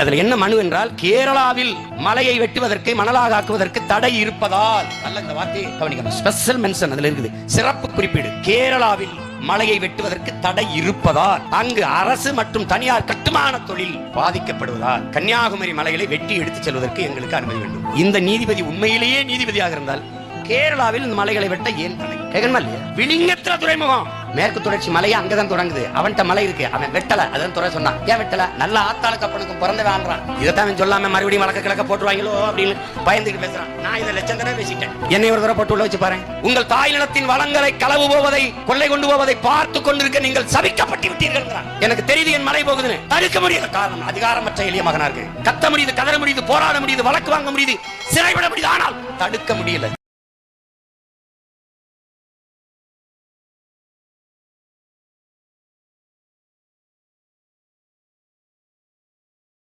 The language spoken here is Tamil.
அதுல என்ன மனு என்றால், கேரளாவில் மலையை வெட்டுவதற்கு மணலாக ஆக்குவதற்கு தடை இருப்பதால், நல்ல இந்த வார்த்தையை கவனிக்கணும், ஸ்பெஷல் மென்ஷன் அதுல இருக்குது, சிறப்பு குறிப்பீடு, கேரளாவில் மலையை வெட்டுவதற்கு தடை இருப்பதால் அங்கு அரசு மற்றும் தனியார் கட்டுமான தொழில் பாதிக்கப்படுவதால் கன்னியாகுமரி மலைகளை வெட்டி எடுத்துச் செல்வதற்கு எங்களுக்கு அனுமதி வேண்டும். இந்த நீதிபதி உண்மையிலேயே நீதிபதியாக இருந்தால் கேரளாவில் இந்த மலைகளை வெட்ட ஏன் தடை கேட்கணுமா இல்லையா? விழிங்கத்திர துறைமுகம் மேற்கு தொடர்ச்சி மலையை அங்கதான் தொடங்குது, அவன்கிட்ட மலை இருக்கு, அவன் வெட்டல, அதான் துறை சொன்னான். ஏன் வெட்டல? நல்ல ஆத்தாளுக்கு அப்பனுக்கும் பிறந்த வாழ்றான். இதைத்தான் சொல்லாம மறுபடியும் வழக்க கிழக்க போட்டுருவாங்களோ அப்படின்னு பயந்துட்டு பேசுறான். நான் இதை லட்சம் தானே பேசிட்டேன். என்னை ஒரு தடவை போட்டு உள்ள வச்சு பாருங்க. உங்கள் தாய் நிலத்தின் வளங்களை களவு போவதை, கொள்ளை கொண்டு போவதை பார்த்து கொண்டிருக்க நீங்கள் சபிக்கப்பட்டு விட்டீர்கள். எனக்கு தெரியுது என் மலை போகுதுன்னு. தடுக்க முடியாத காரணம் அதிகாரமற்ற எளிய மகனா இருக்கு. கத்த முடியுது, கதற முடியுது, போராட முடியுது, வழக்கு வாங்க முடியுது, சிறைவிட முடியுது, ஆனால் தடுக்க முடியல.